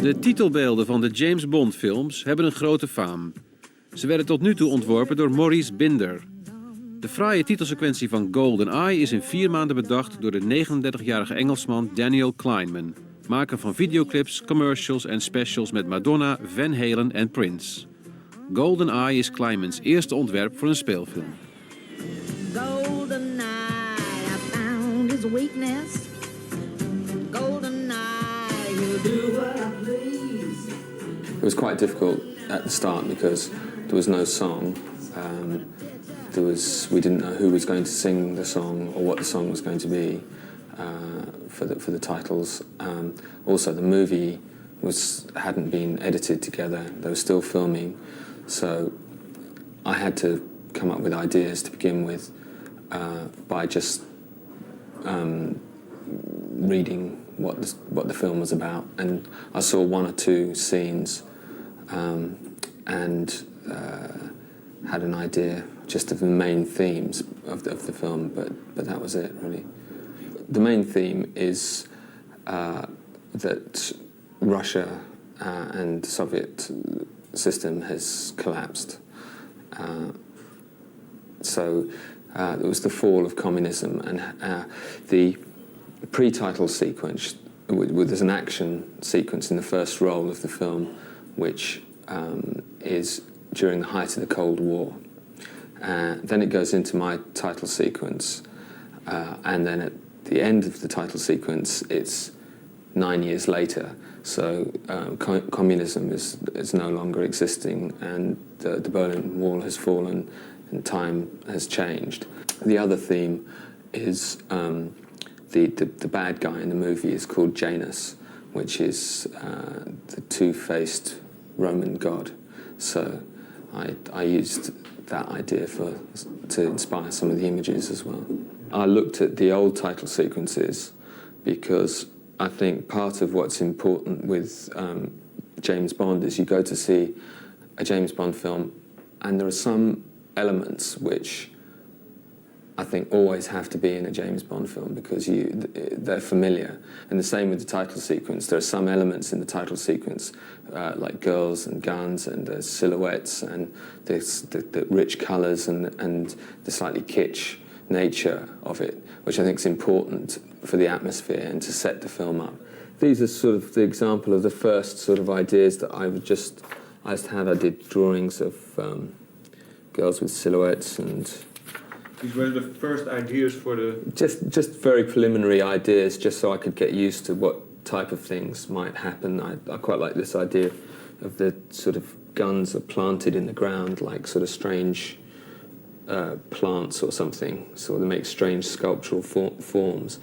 De titelbeelden van de James Bond films hebben een grote faam. Ze werden tot nu toe ontworpen door Maurice Binder. De fraaie titelsequentie van GoldenEye is in 4 maanden bedacht door de 39-jarige Engelsman Daniel Kleinman, maker van videoclips, commercials en specials met Madonna, Van Halen en Prince. GoldenEye is Kleinmans eerste ontwerp voor een speelfilm. GoldenEye, I found his weakness. GoldenEye, he'll do what I please. It was quite difficult at the start because there was no song. We didn't know who was going to sing the song or what the song was going to be for the titles. Also, the movie hadn't been edited together; they were still filming, so I had to come up with ideas to begin with by just reading what the film was about, and I saw 1 or 2 scenes and had an idea just of the main themes of the film, but that was it, really. The main theme is that Russia and the Soviet system has collapsed. So it was the fall of communism, and the pre-title sequence, there's an action sequence in the first roll of the film, which is during the height of the Cold War. Then it goes into my title sequence, and then at the end of the title sequence, it's 9 years later. So communism is no longer existing, and the Berlin Wall has fallen, and time has changed. The other theme is the bad guy in the movie is called Janus, which is the two-faced Roman god. So I used that idea to inspire some of the images as well. I looked at the old title sequences because I think part of what's important with James Bond is you go to see a James Bond film and there are some elements which I think always have to be in a James Bond film because they're familiar. And the same with the title sequence. There are some elements in the title sequence, like girls and guns and the silhouettes and the rich colours and the slightly kitsch nature of it, which I think is important for the atmosphere and to set the film up. These are sort of the example of the first sort of ideas that I just had. I did drawings of girls with silhouettes and... These were the first ideas for the... Just very preliminary ideas, just so I could get used to what type of things might happen. I quite like this idea of the sort of guns are planted in the ground like sort of strange plants or something, so they make strange sculptural forms.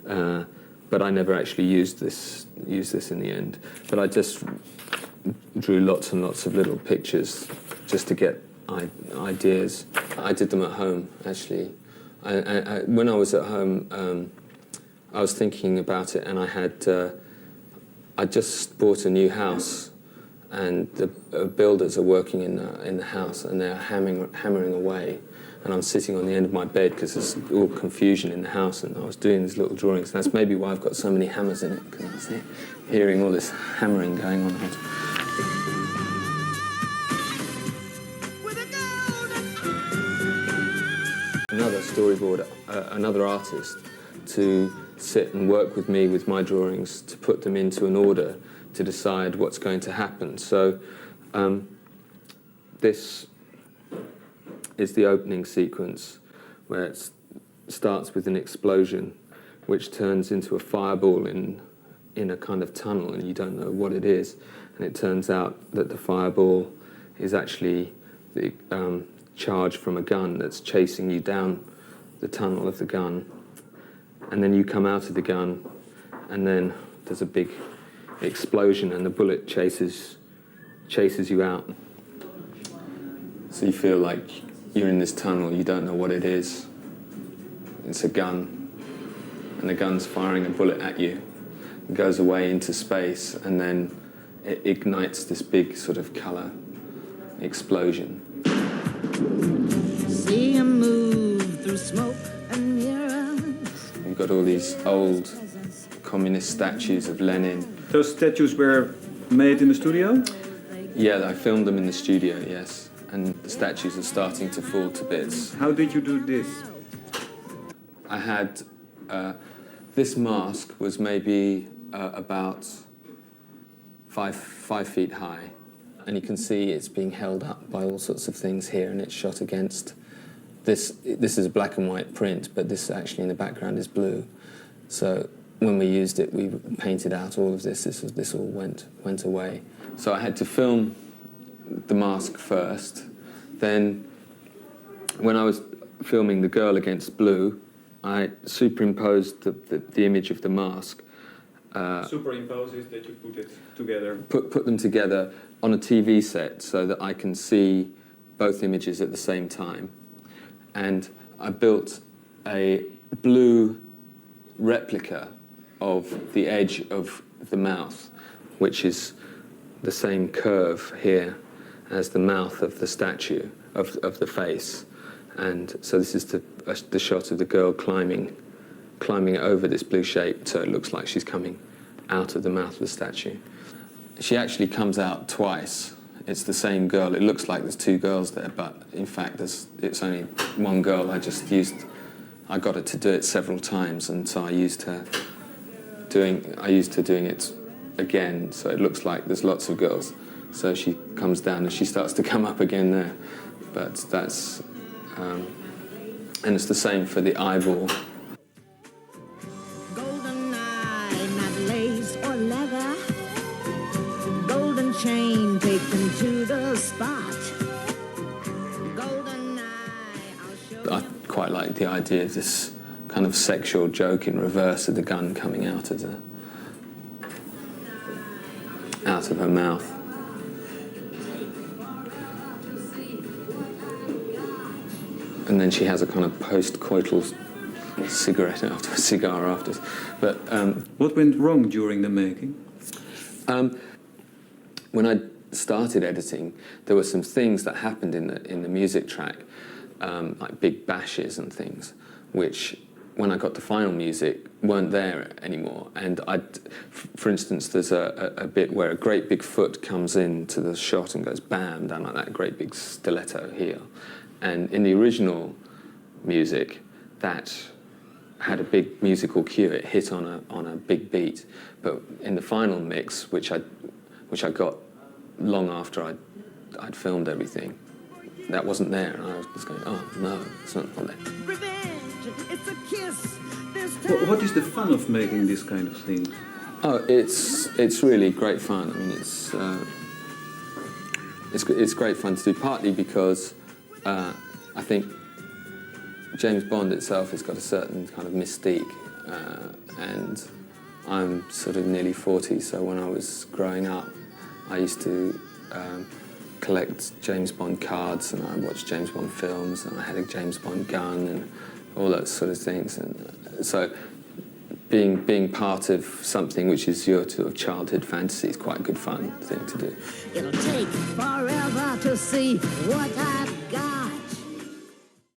But I never actually used this in the end. But I just drew lots and lots of little pictures just to get ideas. I did them at home, actually. When I was at home, I was thinking about it, and I just bought a new house, and the builders are working in the house, and they're hammering away, and I'm sitting on the end of my bed because there's all confusion in the house, and I was doing these little drawings. That's maybe why I've got so many hammers in it, because I was hearing all this hammering going on. Another storyboard, another artist, to sit and work with me with my drawings to put them into an order to decide what's going to happen. So this is the opening sequence where it starts with an explosion which turns into a fireball in a kind of tunnel, and you don't know what it is, and it turns out that the fireball is actually the charge from a gun that's chasing you down the tunnel of the gun, and then you come out of the gun, and then there's a big explosion and the bullet chases you out. So you feel like you're in this tunnel, you don't know what it is. It's a gun, and the gun's firing a bullet at you. It goes away into space, and then it ignites this big sort of colour explosion. See him move through smoke and mirrors. You've got all these old communist statues of Lenin. Those statues were made in the studio? Yeah, I filmed them in the studio, yes. And the statues are starting to fall to bits. How did you do this? I had, this mask was maybe about 5 feet high. And you can see it's being held up by all sorts of things here, and it's shot against this. This is a black and white print, but this actually in the background is blue. So when we used it, we painted out all of this. This all went away. So I had to film the mask first. Then, when I was filming the girl against blue, I superimposed the image of the mask. Superimpose is that you put it together. Put them together on a TV set so that I can see both images at the same time. And I built a blue replica of the edge of the mouth, which is the same curve here as the mouth of the statue, of the face. And so this is the shot of the girl climbing over this blue shape, so it looks like she's coming out of the mouth of the statue. She actually comes out twice. It's the same girl. It looks like there's two girls there, but in fact it's only one girl. I got her to do it several times, and so I used her doing it again, so it looks like there's lots of girls. So she comes down and she starts to come up again there. But that's, and it's the same for the eyeball. GOLDENEYE, not lace or leather. Golden chain taken to the spot. GOLDENEYE, I'll show I quite like the idea of this kind of sexual joke in reverse of the gun coming out of her mouth. And then she has a kind of post-coital cigar afterwards. But What went wrong during the making? when I started editing, there were some things that happened in the music track, like big bashes and things, which, when I got to final music, weren't there anymore. And for instance, there's a bit where a great big foot comes into the shot and goes bam, down like that great big stiletto heel. And in the original music, that had a big musical cue. It hit on a big beat. But in the final mix, which I got long after I'd filmed everything, that wasn't there. And I was just going, oh no, it's not there. revenge. It's a kiss. This What is the fun of making this kind of thing? Oh, it's really great fun. I mean, it's great fun to do. Partly because I think James Bond itself has got a certain kind of mystique, and I'm sort of nearly 40. So when I was growing up, I used to collect James Bond cards, and I watched James Bond films, and I had a James Bond gun, and all those sort of things. And so being part of something which is your sort of childhood fantasy is quite a good fun thing to do. It'll take forever to see what I